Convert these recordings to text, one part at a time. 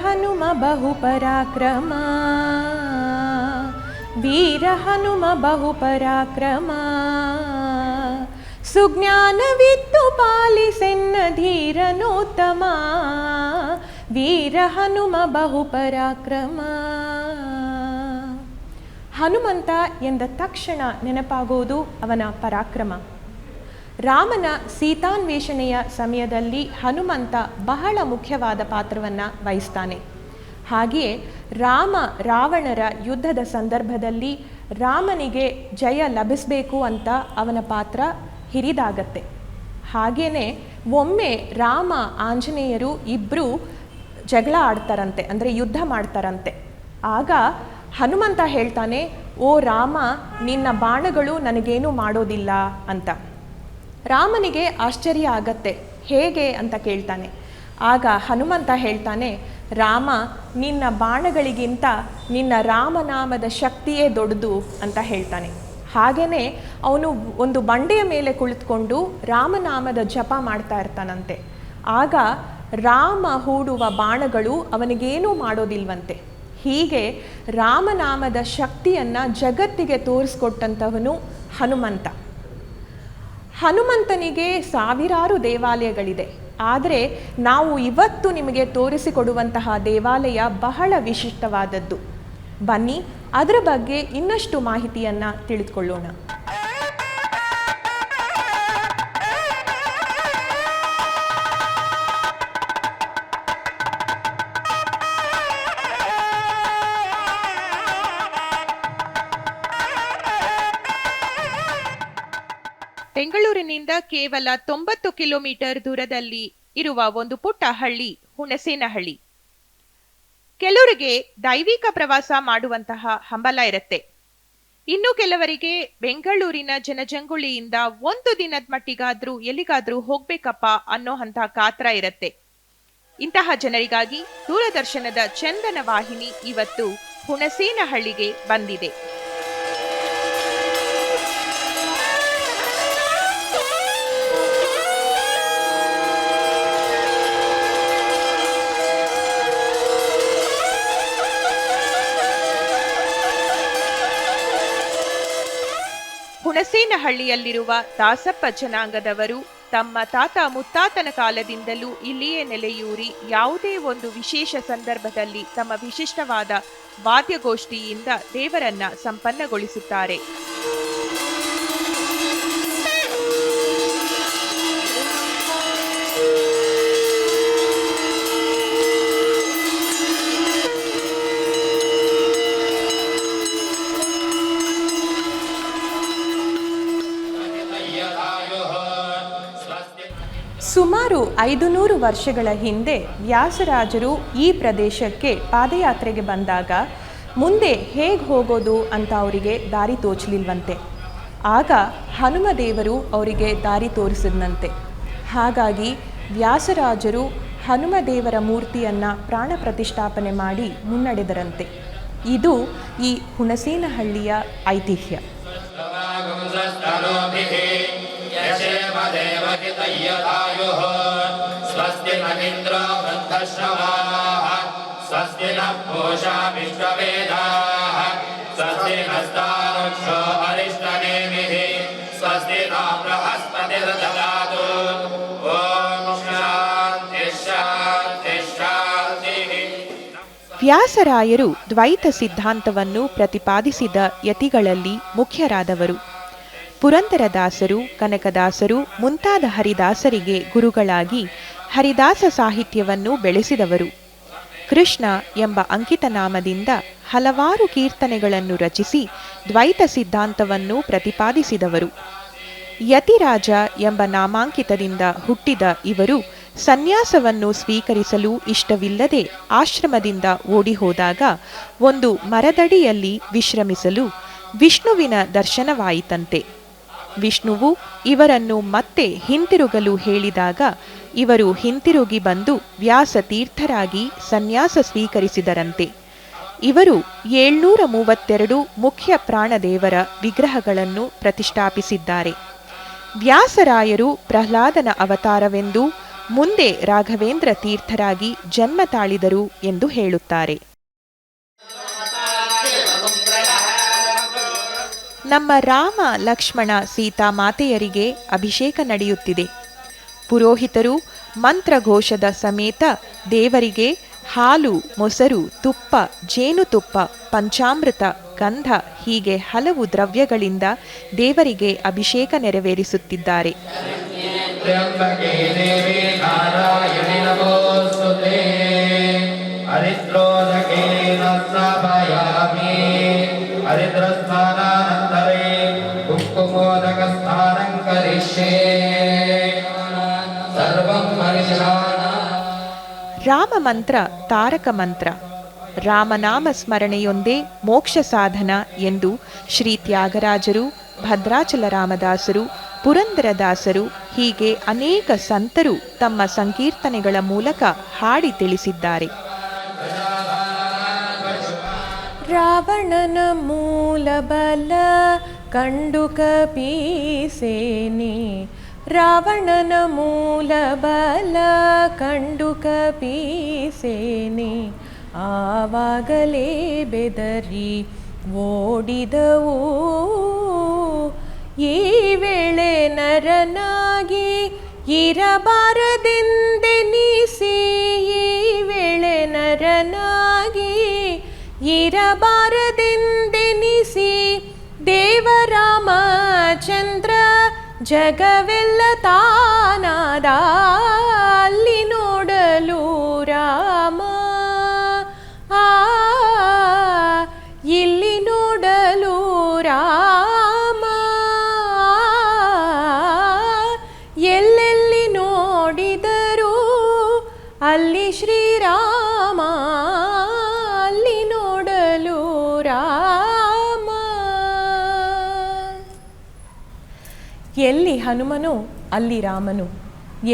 ಹನುಮ ಬಹುಪರಾಕ್ರಮ, ವೀರ ಹನುಮ ಬಹುಪರಾಕ್ರಮ, ಸುಜ್ಞಾನವಿತ್ತು ಪಾಲಿಸೆನ್ನ ಧೀರನೋತ್ತಮ, ವೀರ ಹನುಮ ಬಹುಪರಾಕ್ರಮ. ಹನುಮಂತ ಎಂದ ತಕ್ಷಣ ನೆನಪಾಗುವುದು ಅವನ ಪರಾಕ್ರಮ. ರಾಮನ ಸೀತಾನ್ವೇಷಣೆಯ ಸಮಯದಲ್ಲಿ ಹನುಮಂತ ಬಹಳ ಮುಖ್ಯವಾದ ಪಾತ್ರವನ್ನು ವಹಿಸ್ತಾನೆ. ಹಾಗೆಯೇ ರಾಮ ರಾವಣರ ಯುದ್ಧದ ಸಂದರ್ಭದಲ್ಲಿ ರಾಮನಿಗೆ ಜಯ ಲಭಿಸಬೇಕು ಅಂತ ಅವನ ಪಾತ್ರ ಹಿರಿದಾಗತ್ತೆ. ಹಾಗೆಯೇ ಒಮ್ಮೆ ರಾಮ ಆಂಜನೇಯರು ಇಬ್ಬರು ಜಗಳ ಆಡ್ತಾರಂತೆ, ಅಂದರೆ ಯುದ್ಧ ಮಾಡ್ತಾರಂತೆ. ಆಗ ಹನುಮಂತ ಹೇಳ್ತಾನೆ, ಓ ರಾಮ, ನಿನ್ನ ಬಾಣಗಳು ನನಗೇನು ಮಾಡೋದಿಲ್ಲ ಅಂತ. ರಾಮನಿಗೆ ಆಶ್ಚರ್ಯ ಆಗತ್ತೆ, ಹೇಗೆ ಅಂತ ಕೇಳ್ತಾನೆ. ಆಗ ಹನುಮಂತ ಹೇಳ್ತಾನೆ, ರಾಮ, ನಿನ್ನ ಬಾಣಗಳಿಗಿಂತ ನಿನ್ನ ರಾಮನಾಮದ ಶಕ್ತಿಯೇ ದೊಡ್ಡದು ಅಂತ ಹೇಳ್ತಾನೆ. ಹಾಗೆಯೇ ಅವನು ಒಂದು ಬಂಡೆಯ ಮೇಲೆ ಕುಳಿತುಕೊಂಡು ರಾಮನಾಮದ ಜಪ ಮಾಡ್ತಾ ಇರ್ತಾನಂತೆ. ಆಗ ರಾಮ ಹೂಡುವ ಬಾಣಗಳು ಅವನಿಗೇನೂ ಮಾಡೋದಿಲ್ವಂತೆ. ಹೀಗೆ ರಾಮನಾಮದ ಶಕ್ತಿಯನ್ನು ಜಗತ್ತಿಗೆ ತೋರಿಸ್ಕೊಟ್ಟಂಥವನು ಹನುಮಂತ. ಹನುಮಂತನಿಗೆ ಸಾವಿರಾರು ದೇವಾಲಯಗಳಿದೆ. ಆದರೆ ನಾವು ಇವತ್ತು ನಿಮಗೆ ತೋರಿಸಿಕೊಡುವಂತಹ ದೇವಾಲಯ ಬಹಳ ವಿಶಿಷ್ಟವಾದದ್ದು. ಬನ್ನಿ ಅದರ ಬಗ್ಗೆ ಇನ್ನಷ್ಟು ಮಾಹಿತಿಯನ್ನು ತಿಳಿದುಕೊಳ್ಳೋಣ. ಬೆಂಗಳೂರಿನಿಂದ ಕೇವಲ 90 ಕಿಲೋಮೀಟರ್ ದೂರದಲ್ಲಿ ಇರುವ ಒಂದು ಪುಟ್ಟ ಹಳ್ಳಿ ಹುಣಸೇನಹಳ್ಳಿ. ಕೆಲವರಿಗೆ ದೈವಿಕ ಪ್ರವಾಸ ಮಾಡುವಂತಹ ಹಂಬಲ ಇರುತ್ತೆ. ಇನ್ನು ಕೆಲವರಿಗೆ ಬೆಂಗಳೂರಿನ ಜನಜಂಗುಳಿಯಿಂದ ಒಂದು ದಿನದ ಮಟ್ಟಿಗಾದ್ರೂ ಎಲ್ಲಿಗಾದ್ರೂ ಹೋಗ್ಬೇಕಪ್ಪ ಅನ್ನೋ ಅಂತ ಕಾತರ ಇರುತ್ತೆ. ಇಂತಹ ಜನರಿಗಾಗಿ ದೂರದರ್ಶನದ ಚಂದನ ವಾಹಿನಿ ಇವತ್ತು ಹುಣಸೇನಹಳ್ಳಿಗೆ ಬಂದಿದೆ. ಹುಣಸೇನಹಳ್ಳಿಯಲ್ಲಿರುವ ದಾಸಪ್ಪ ಜನಾಂಗದವರು ತಮ್ಮ ತಾತ ಮುತ್ತಾತನ ಕಾಲದಿಂದಲೂ ಇಲ್ಲಿಯೇ ನೆಲೆಯೂರಿ ಯಾವುದೇ ಒಂದು ವಿಶೇಷ ಸಂದರ್ಭದಲ್ಲಿ ತಮ್ಮ ವಿಶಿಷ್ಟವಾದ ವಾದ್ಯಗೋಷ್ಠಿಯಿಂದ ದೇವರನ್ನ ಸಂಪನ್ನಗೊಳಿಸುತ್ತಾರೆ. ಸುಮಾರು 500 ವರ್ಷಗಳ ಹಿಂದೆ ವ್ಯಾಸರಾಜರು ಈ ಪ್ರದೇಶಕ್ಕೆ ಪಾದಯಾತ್ರೆಗೆ ಬಂದಾಗ ಮುಂದೆ ಹೇಗೆ ಹೋಗೋದು ಅಂತ ಅವರಿಗೆ ದಾರಿ ತೋಚಲಿಲ್ವಂತೆ. ಆಗ ಹನುಮದೇವರು ಅವರಿಗೆ ದಾರಿ ತೋರಿಸಿದ್ನಂತೆ. ಹಾಗಾಗಿ ವ್ಯಾಸರಾಜರು ಹನುಮದೇವರ ಮೂರ್ತಿಯನ್ನು ಪ್ರಾಣ ಪ್ರತಿಷ್ಠಾಪನೆ ಮಾಡಿ ಮುನ್ನಡೆದರಂತೆ. ಇದು ಈ ಹುಣಸೇನಹಳ್ಳಿಯ ಐತಿಹ್ಯ. ಸ್ವಸ್ತಿ ನಮಿಂದ್ರೋ ವೃದ್ಧಶ್ರವಾಃ, ಸ್ವಸ್ತಿ ನಃ ಪೂಷಾ ವಿಶ್ವವೇದಾಃ, ಸ್ವಸ್ತಿ ನಸ್ತಾನುಕ್ಷೋ ಅರಿಷ್ಟನೇಮಿಃ, ಸ್ವಸ್ತಿ ನೋ ಬೃಹಸ್ಪತಿರ್ದದಾತು. ಓಂ ಶಾಂತಿ ಶಾಂತಿ ಶಾಂತಿ. ವ್ಯಾಸರಾಯರು ದ್ವೈತ ಸಿದ್ಧಾಂತವನ್ನು ಪ್ರತಿಪಾದಿಸಿದ ಯತಿಗಳಲ್ಲಿ ಮುಖ್ಯರಾದವರು. ಪುರಂದರದಾಸರು, ಕನಕದಾಸರು ಮುಂತಾದ ಹರಿದಾಸರಿಗೆ ಗುರುಗಳಾಗಿ ಹರಿದಾಸ ಸಾಹಿತ್ಯವನ್ನು ಬೆಳೆಸಿದವರು. ಕೃಷ್ಣ ಎಂಬ ಅಂಕಿತ ನಾಮದಿಂದ ಹಲವಾರು ಕೀರ್ತನೆಗಳನ್ನು ರಚಿಸಿ ದ್ವೈತ ಸಿದ್ಧಾಂತವನ್ನು ಪ್ರತಿಪಾದಿಸಿದವರು. ಯತಿರಾಜ ಎಂಬ ನಾಮಾಂಕಿತದಿಂದ ಹುಟ್ಟಿದ ಇವರು ಸನ್ಯಾಸವನ್ನು ಸ್ವೀಕರಿಸಲು ಇಷ್ಟವಿಲ್ಲದೆ ಆಶ್ರಮದಿಂದ ಓಡಿಹೋದಾಗ ಒಂದು ಮರದಡಿಯಲ್ಲಿ ವಿಶ್ರಮಿಸಲು ವಿಷ್ಣುವಿನ ದರ್ಶನವಾಯಿತಂತೆ. ವಿಷ್ಣುವು ಇವರನ್ನು ಮತ್ತೆ ಹಿಂತಿರುಗಲು ಹೇಳಿದಾಗ ಇವರು ಹಿಂತಿರುಗಿ ಬಂದು ವ್ಯಾಸತೀರ್ಥರಾಗಿ ಸನ್ಯಾಸ ಸ್ವೀಕರಿಸಿದರಂತೆ. ಇವರು 732 ಮುಖ್ಯ ಪ್ರಾಣದೇವರ ವಿಗ್ರಹಗಳನ್ನು ಪ್ರತಿಷ್ಠಾಪಿಸಿದ್ದಾರೆ. ವ್ಯಾಸರಾಯರು ಪ್ರಹ್ಲಾದನ ಅವತಾರವೆಂದು ಮುಂದೆ ರಾಘವೇಂದ್ರ ತೀರ್ಥರಾಗಿ ಜನ್ಮ ತಾಳಿದರು ಎಂದು ಹೇಳುತ್ತಾರೆ. ನಮ್ಮ ರಾಮ ಲಕ್ಷ್ಮಣ ಸೀತಾ ಮಾತೆಯರಿಗೆ ಅಭಿಷೇಕ ನಡೆಯುತ್ತಿದೆ. ಪುರೋಹಿತರು ಮಂತ್ರಘೋಷದ ಸಮೇತ ದೇವರಿಗೆ ಹಾಲು, ಮೊಸರು, ತುಪ್ಪ, ಜೇನುತುಪ್ಪ, ಪಂಚಾಮೃತ, ಗಂಧ ಹೀಗೆ ಹಲವು ದ್ರವ್ಯಗಳಿಂದ ದೇವರಿಗೆ ಅಭಿಷೇಕ ನೆರವೇರಿಸುತ್ತಿದ್ದಾರೆ. ರಾಮ ಮಂತ್ರ ತಾರಕ ಮಂತ್ರ. ರಾಮನಾಮ ಸ್ಮರಣೆಯೊಂದೇ ಮೋಕ್ಷ ಸಾಧನ ಎಂದು ಶ್ರೀ ತ್ಯಾಗರಾಜರು, ಭದ್ರಾಚಲ ರಾಮದಾಸರು, ಪುರಂದರದಾಸರು ಹೀಗೆ ಅನೇಕ ಸಂತರು ತಮ್ಮ ಸಂಕೀರ್ತನೆಗಳ ಮೂಲಕ ಹಾಡಿ ತಿಳಿಸಿದ್ದಾರೆ. ರಾವಣನ ಮೂಲಬಲ ಕಂಡು ಕಪೀಸೇನೆ, ರಾವಣನ ಮೂಲಬಲ ಕಂಡು ಕಪೀಸೇನೆ, ಆವಾಗಲೇ ಬೆದರಿ ಓಡಿದವು. ಈ ವೇಳೆ ನರನಾಗಿ ಇರಬಾರದೆಂದೆನಿಸಿ, ಈ ವೇಳೆ ನರನಾಗಿ ಇರಬಾರದೆಂದೆನಿಸಿ, ದೇವರಾಮಚಂದ್ರ ಜಗವೆಲ್ಲ ತಾನಾದ ಅಲ್ಲಿ ನೋಡಲು ರಾಮ, ಇಲ್ಲಿ ನೋಡಲು ರಾಮ, ಎಲ್ಲೆಲ್ಲಿ ನೋಡಿದರೂ ಅಲ್ಲಿ ಶ್ರೀರಾಮ, ಅಲ್ಲಿ ನೋಡಲು ರಾಮ. ಎಲ್ಲಿ ಹನುಮನು ಅಲ್ಲಿ ರಾಮನು,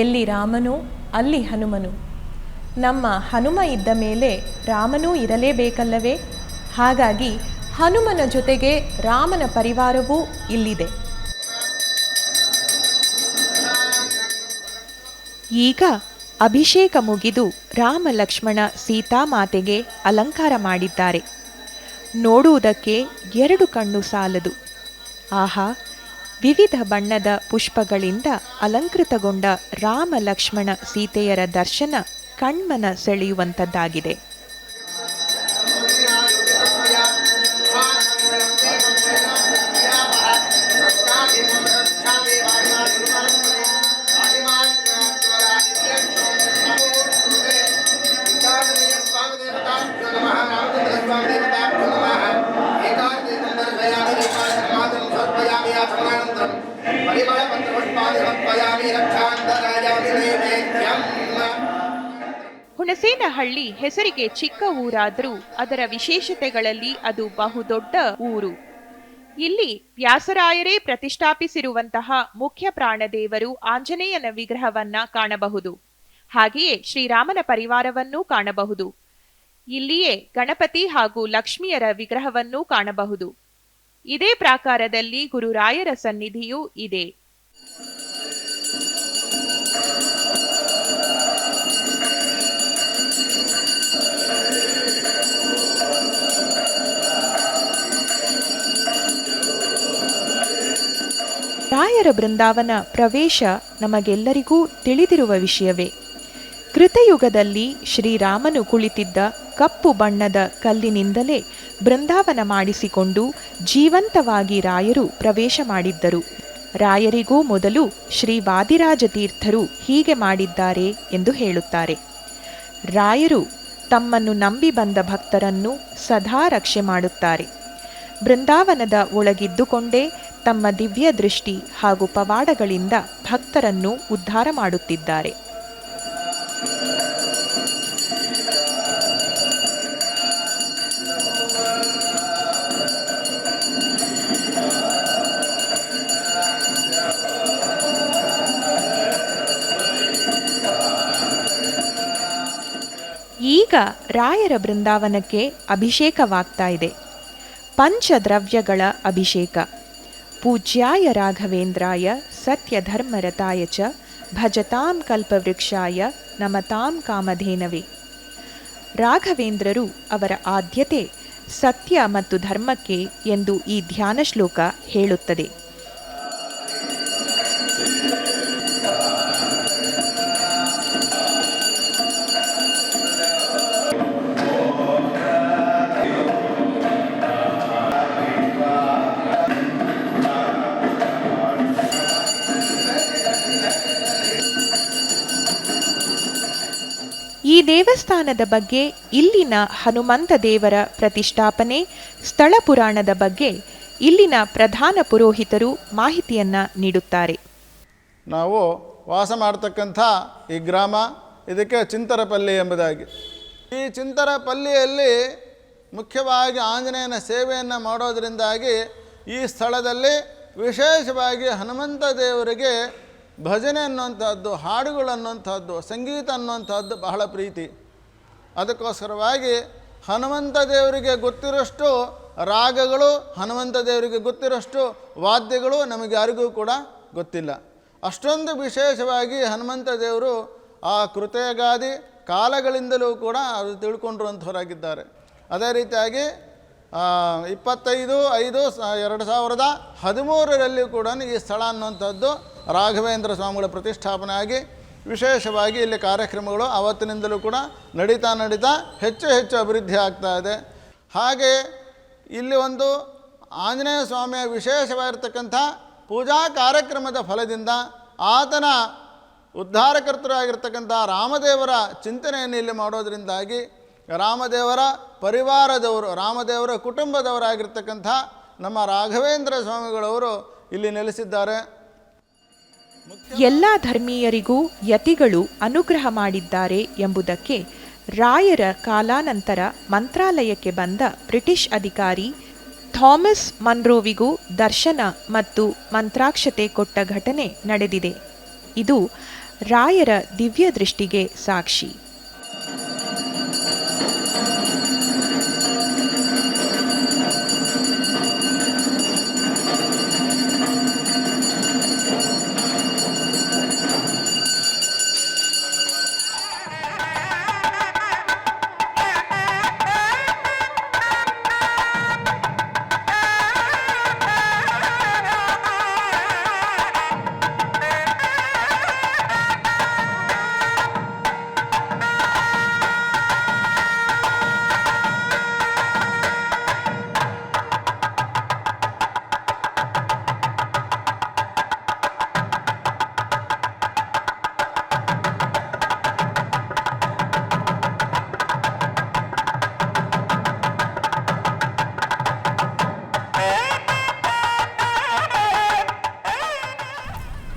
ಎಲ್ಲಿ ರಾಮನು ಅಲ್ಲಿ ಹನುಮನು. ನಮ್ಮ ಹನುಮ ಇದ್ದ ಮೇಲೆ ರಾಮನೂ ಇರಲೇಬೇಕಲ್ಲವೇ? ಹಾಗಾಗಿ ಹನುಮನ ಜೊತೆಗೆ ರಾಮನ ಪರಿವಾರವೂ ಇಲ್ಲಿದೆ. ಈಗ ಅಭಿಷೇಕ ಮುಗಿದು ರಾಮ ಲಕ್ಷ್ಮಣ ಸೀತಾಮಾತೆಗೆ ಅಲಂಕಾರ ಮಾಡಿದ್ದಾರೆ. ನೋಡುವುದಕ್ಕೆ 2 ಕಣ್ಣು ಸಾಲದು. ಆಹಾ, ವಿವಿಧ ಬಣ್ಣದ ಪುಷ್ಪಗಳಿಂದ ಅಲಂಕೃತಗೊಂಡ ರಾಮ ಲಕ್ಷ್ಮಣ ಸೀತೆಯರ ದರ್ಶನ ಕಣ್ಮನ ಸೆಳೆಯುವಂಥದ್ದಾಗಿದೆ. ಹುಣಸೇನಹಳ್ಳಿ ಹೆಸರಿಗೆ ಚಿಕ್ಕ ಊರಾದರೂ ಅದರ ವಿಶೇಷತೆಗಳಲ್ಲಿ ಅದು ಬಹುದೊಡ್ಡ ಊರು. ಇಲ್ಲಿ ವ್ಯಾಸರಾಯರೇ ಪ್ರತಿಷ್ಠಾಪಿಸಿರುವಂತಹ ಮುಖ್ಯ ಪ್ರಾಣದೇವರು ಆಂಜನೇಯನ ವಿಗ್ರಹವನ್ನ ಕಾಣಬಹುದು. ಹಾಗೆಯೇ ಶ್ರೀರಾಮನ ಪರಿವಾರವನ್ನೂ ಕಾಣಬಹುದು. ಇಲ್ಲಿಯೇ ಗಣಪತಿ ಹಾಗೂ ಲಕ್ಷ್ಮಿಯರ ವಿಗ್ರಹವನ್ನೂ ಕಾಣಬಹುದು. ಇದೇ ಪ್ರಾಕಾರದಲ್ಲಿ ಗುರುರಾಯರ ಸನ್ನಿಧಿಯೂ ಇದೆ. ರಾಯರ ಬೃಂದಾವನ ಪ್ರವೇಶ ನಮಗೆಲ್ಲರಿಗೂ ತಿಳಿದಿರುವ ವಿಷಯವೇ. ಕೃತಯುಗದಲ್ಲಿ ಶ್ರೀರಾಮನು ಕುಳಿತಿದ್ದ ಕಪ್ಪು ಬಣ್ಣದ ಕಲ್ಲಿನಿಂದಲೇ ಬೃಂದಾವನ ಮಾಡಿಸಿಕೊಂಡು ಜೀವಂತವಾಗಿ ರಾಯರು ಪ್ರವೇಶ ಮಾಡಿದ್ದರು. ರಾಯರಿಗೂ ಮೊದಲು ಶ್ರೀ ವಾದಿರಾಜ ತೀರ್ಥರು ಹೀಗೆ ಮಾಡಿದ್ದಾರೆ ಎಂದು ಹೇಳುತ್ತಾರೆ. ರಾಯರು ತಮ್ಮನ್ನು ನಂಬಿ ಬಂದ ಭಕ್ತರನ್ನು ಸದಾ ರಕ್ಷೆ ಮಾಡುತ್ತಾರೆ. ಬೃಂದಾವನದ ಒಳಗಿದ್ದುಕೊಂಡೇ ತಮ್ಮ ದಿವ್ಯ ದೃಷ್ಟಿ ಹಾಗೂ ಪವಾಡಗಳಿಂದ ಭಕ್ತರನ್ನು ಉದ್ಧಾರ ಮಾಡುತ್ತಿದ್ದಾರೆ. ಈಗ ರಾಯರ ಬೃಂದಾವನಕ್ಕೆ ಅಭಿಷೇಕವಾಗ್ತಾ ಇದೆ. ಪಂಚದ್ರವ್ಯಗಳ ಅಭಿಷೇಕ. ಪೂಜ್ಯಾಯ ರಾಘವೇಂದ್ರಾಯ ಸತ್ಯಧರ್ಮರತಾಯ ಚ ಭಜತಾಂ ಕಲ್ಪವೃಕ್ಷಾಯ ನಮತಾಂ ಕಾಮಧೇನವೇ. ರಾಘವೇಂದ್ರರು ಅವರ ಆದ್ಯತೆ ಸತ್ಯ ಮತ್ತು ಧರ್ಮಕ್ಕೆ ಎಂದು ಈ ಧ್ಯಾನ ಶ್ಲೋಕ ಹೇಳುತ್ತದೆ. ಈ ದೇವಸ್ಥಾನದ ಬಗ್ಗೆ, ಇಲ್ಲಿನ ಹನುಮಂತ ದೇವರ ಪ್ರತಿಷ್ಠಾಪನೆ, ಸ್ಥಳ ಪುರಾಣದ ಬಗ್ಗೆ ಇಲ್ಲಿನ ಪ್ರಧಾನ ಪುರೋಹಿತರು ಮಾಹಿತಿಯನ್ನು ನೀಡುತ್ತಾರೆ. ನಾವು ವಾಸ ಮಾಡತಕ್ಕಂಥ ಈ ಗ್ರಾಮ, ಇದಕ್ಕೆ ಚಿಂತರಪಲ್ಲಿ ಎಂಬುದಾಗಿ. ಈ ಚಿಂತರಪಲ್ಲಿಯಲ್ಲಿ ಮುಖ್ಯವಾಗಿ ಆಂಜನೇಯನ ಸೇವೆಯನ್ನು ಮಾಡೋದರಿಂದಾಗಿ ಈ ಸ್ಥಳದಲ್ಲಿ ವಿಶೇಷವಾಗಿ ಹನುಮಂತ ದೇವರಿಗೆ ಭಜನೆ ಅನ್ನುವಂಥದ್ದು, ಹಾಡುಗಳು ಅನ್ನುವಂಥದ್ದು, ಸಂಗೀತ ಅನ್ನುವಂಥದ್ದು ಬಹಳ ಪ್ರೀತಿ. ಅದಕ್ಕೋಸ್ಕರವಾಗಿ ಹನುಮಂತ ದೇವರಿಗೆ ಗೊತ್ತಿರೋಷ್ಟು ರಾಗಗಳು, ಹನುಮಂತ ದೇವರಿಗೆ ಗೊತ್ತಿರೋಷ್ಟು ವಾದ್ಯಗಳು ನಮಗೆ ಯಾರಿಗೂ ಕೂಡ ಗೊತ್ತಿಲ್ಲ. ಅಷ್ಟೊಂದು ವಿಶೇಷವಾಗಿ ಹನುಮಂತ ದೇವರು ಆ ಕೃತಯಗಾದಿ ಕಾಲಗಳಿಂದಲೂ ಕೂಡ ಅದು ತಿಳ್ಕೊಂಡಿರುವಂಥವರಾಗಿದ್ದಾರೆ. ಅದೇ ರೀತಿಯಾಗಿ 25/5/2013 ಕೂಡ ಈ ಸ್ಥಳ ಅನ್ನುವಂಥದ್ದು ರಾಘವೇಂದ್ರ ಸ್ವಾಮಿಗಳ ಪ್ರತಿಷ್ಠಾಪನೆ ಆಗಿ ವಿಶೇಷವಾಗಿ ಇಲ್ಲಿ ಕಾರ್ಯಕ್ರಮಗಳು ಆವತ್ತಿನಿಂದಲೂ ಕೂಡ ನಡೀತಾ ಹೆಚ್ಚು ಹೆಚ್ಚು ಅಭಿವೃದ್ಧಿ ಆಗ್ತಾ ಇದೆ. ಹಾಗೆ ಇಲ್ಲಿ ಒಂದು ಆಂಜನೇಯ ಸ್ವಾಮಿಯ ವಿಶೇಷವಾಗಿರ್ತಕ್ಕಂಥ ಪೂಜಾ ಕಾರ್ಯಕ್ರಮದ ಫಲದಿಂದ ಆತನ ಉದ್ಧಾರಕರ್ತರಾಗಿರ್ತಕ್ಕಂಥ ರಾಮದೇವರ ಚಿಂತನೆಯನ್ನು ಇಲ್ಲಿ ಮಾಡೋದರಿಂದಾಗಿ ರಾಮದೇವರ ಪರಿವಾರದವರು, ರಾಮದೇವರ ಕುಟುಂಬದವರಾಗಿರ್ತಕ್ಕಂಥ ನಮ್ಮ ರಾಘವೇಂದ್ರ ಸ್ವಾಮಿಗಳವರು ಇಲ್ಲಿ ನೆಲೆಸಿದ್ದಾರೆ. ಎಲ್ಲ ಧರ್ಮೀಯರಿಗೂ ಯತಿಗಳು ಅನುಗ್ರಹ ಮಾಡಿದ್ದಾರೆ ಎಂಬುದಕ್ಕೆ ರಾಯರ ಕಾಲಾನಂತರ ಮಂತ್ರಾಲಯಕ್ಕೆ ಬಂದ ಬ್ರಿಟಿಷ್ ಅಧಿಕಾರಿ ಥಾಮಸ್ ಮನ್ರೋವಿಗೂ ದರ್ಶನ ಮತ್ತು ಮಂತ್ರಾಕ್ಷತೆ ಕೊಟ್ಟ ಘಟನೆ ನಡೆದಿದೆ. ಇದು ರಾಯರ ದಿವ್ಯ ದೃಷ್ಟಿಗೆ ಸಾಕ್ಷಿ.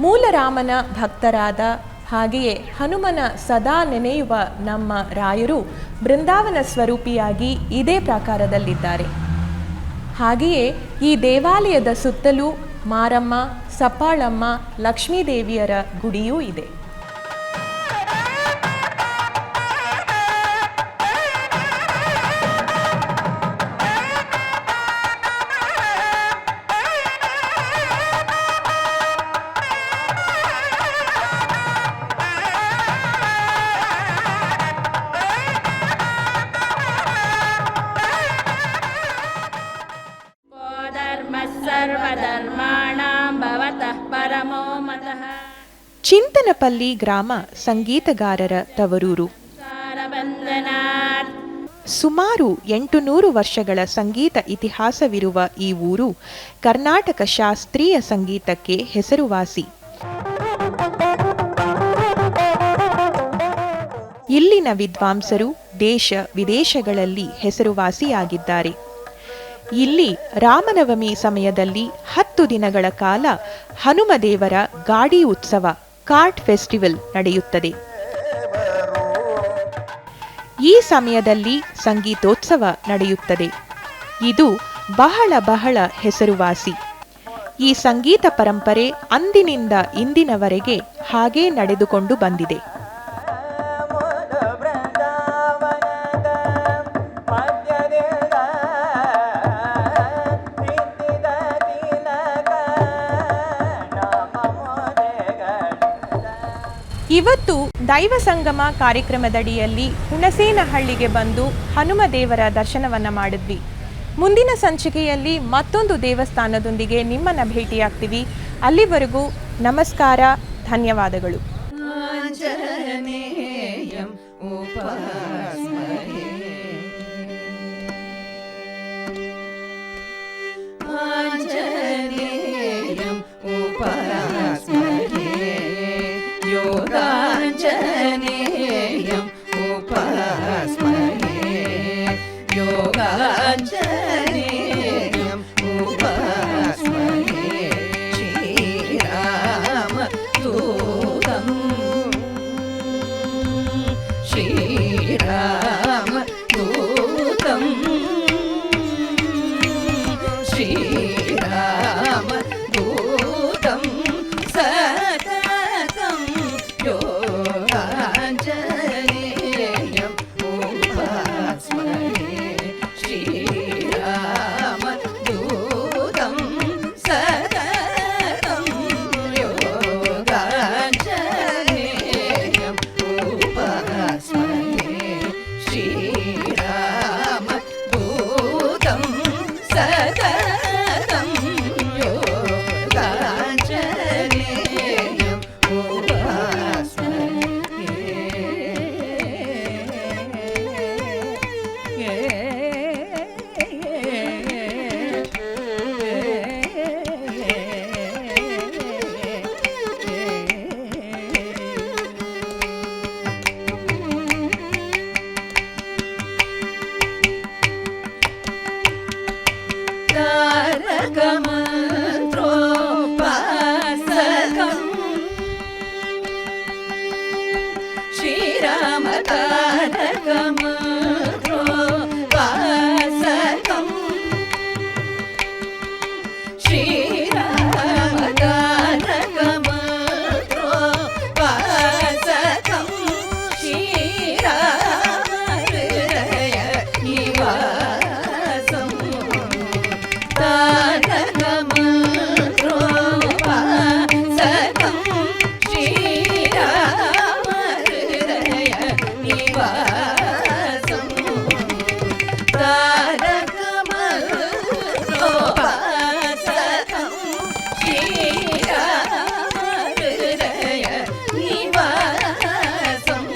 ಮೂಲರಾಮನ ಭಕ್ತರಾದ ಹಾಗೆಯೇ ಹನುಮನ ಸದಾ ನೆನೆಯುವ ನಮ್ಮ ರಾಯರು ಬೃಂದಾವನ ಸ್ವರೂಪಿಯಾಗಿ ಇದೇ ಪ್ರಾಕಾರದಲ್ಲಿದ್ದಾರೆ. ಹಾಗೆಯೇ ಈ ದೇವಾಲಯದ ಸುತ್ತಲೂ ಮಾರಮ್ಮ, ಸಪ್ಪಾಳಮ್ಮ, ಲಕ್ಷ್ಮೀದೇವಿಯರ ಗುಡಿಯೂ ಇದೆ. ಚಿಂತನಪಲ್ಲಿ ಗ್ರಾಮ ಸಂಗೀತಗಾರರ ತವರೂರು. ಸುಮಾರು 800 ವರ್ಷಗಳ ಸಂಗೀತ ಇತಿಹಾಸವಿರುವ ಈ ಊರು ಕರ್ನಾಟಕ ಶಾಸ್ತ್ರೀಯ ಸಂಗೀತಕ್ಕೆ ಹೆಸರುವಾಸಿ. ಇಲ್ಲಿನ ವಿದ್ವಾಂಸರು ದೇಶ ವಿದೇಶಗಳಲ್ಲಿ ಹೆಸರುವಾಸಿಯಾಗಿದ್ದಾರೆ. ಇಲ್ಲಿ ರಾಮನವಮಿ ಸಮಯದಲ್ಲಿ 10 ದಿನಗಳ ಕಾಲ ಹನುಮದೇವರ ಗಾಡಿ ಉತ್ಸವ, ಕಾರ್ಟ್ ಫೆಸ್ಟಿವಲ್ ನಡೆಯುತ್ತದೆ. ಈ ಸಮಯದಲ್ಲಿ ಸಂಗೀತೋತ್ಸವ ನಡೆಯುತ್ತದೆ. ಇದು ಬಹಳ ಹೆಸರುವಾಸಿ. ಈ ಸಂಗೀತ ಪರಂಪರೆ ಅಂದಿನಿಂದ ಇಂದಿನವರೆಗೆ ಹಾಗೇ ನಡೆದುಕೊಂಡು ಬಂದಿದೆ. ಇವತ್ತು ದೈವ ಸಂಗಮ ಕಾರ್ಯಕ್ರಮದಡಿಯಲ್ಲಿ ಹುಣಸೇನಹಳ್ಳಿಗೆ ಬಂದು ಹನುಮದೇವರ ದರ್ಶನವನ್ನು ಮಾಡಿದ್ವಿ. ಮುಂದಿನ ಸಂಚಿಕೆಯಲ್ಲಿ ಮತ್ತೊಂದು ದೇವಸ್ಥಾನದೊಂದಿಗೆ ನಿಮ್ಮನ್ನು ಭೇಟಿಯಾಗ್ತೀವಿ. ಅಲ್ಲಿವರೆಗೂ ನಮಸ್ಕಾರ, ಧನ್ಯವಾದಗಳು. योगाञ्जनेयम् उपास्महे योगाञ्जनेयम् उपास्महे श्रीरामदूतं श्रीरामदूतं श्रीरामदूतं सततं योगाञ्जनेयम् उपास्महे श्रीरामदूतं सततं योगाञ्जनेयम् उपास्महे श्रीरामदूतं सततं योगाञ्जनेयम् तारकमन्त्रोपासकम् श्रीराम तारकमन्त्रोपासकम् श्रीराम तारकमन्त्रोपासकम् श्रीराम हृदय निवासम् तारकमन्त्रोपासकम् श्रीराम हृदय निवासम् तारकमन्त्रोपासकम् श्रीराम हृदय निवासम्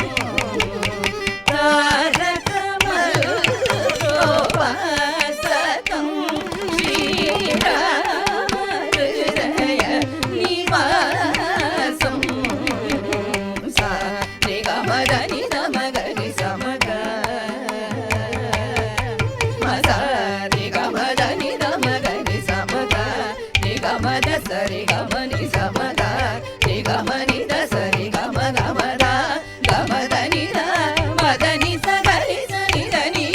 तारकमन्त्रोपासकम् श्रीराम हृदय निवासम् सा रे ग म द नि द म ग रि स म ग म सा रे ग म द नि द म ग रि स म ग रे ग म द स रे ग म नि स म ग रे ग म नि द स रे ग म ग म द ग म द नि द म द नि स ग रि स नि द नि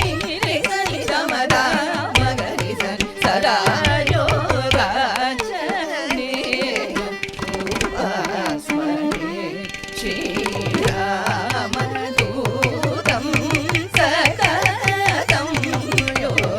रे स नि द म द म ग रि स नि सदा योगाञ्जनेयम् उपास्महे श्रीरामदूतं सततं योगाञ्जनेयम्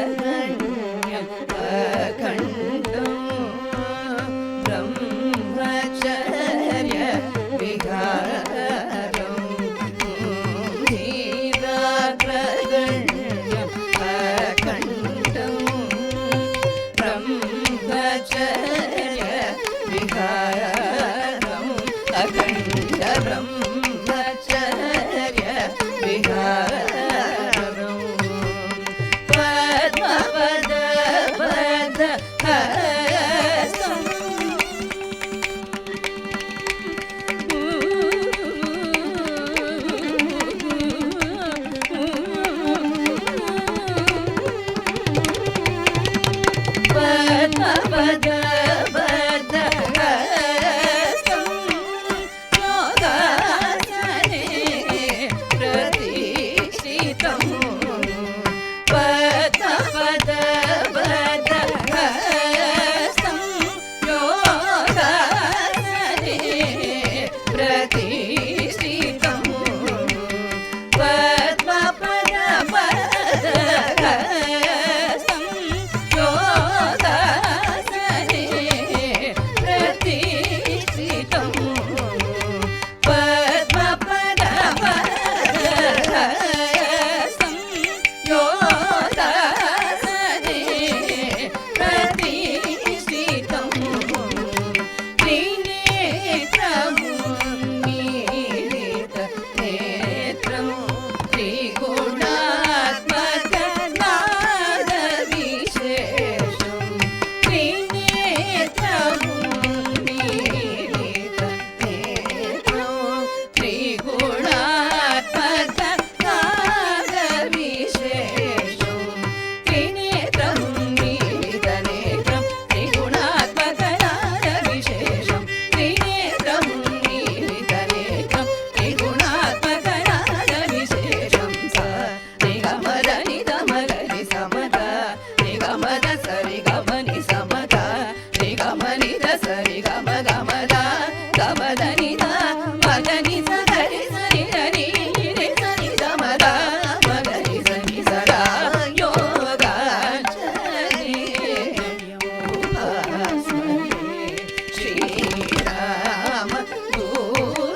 ीराग्रगण्यम् अखण्डं ब्रह्मचर्य विहारम् ीराग्रगण्यम् अखण्डं ब्रह्मचर्य विहारम् अखण्ड ब्रह्मचर्य विहारम् पद्मपद पद हस्तम् पद्मपद पद हस्तम् योगा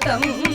ಗಮ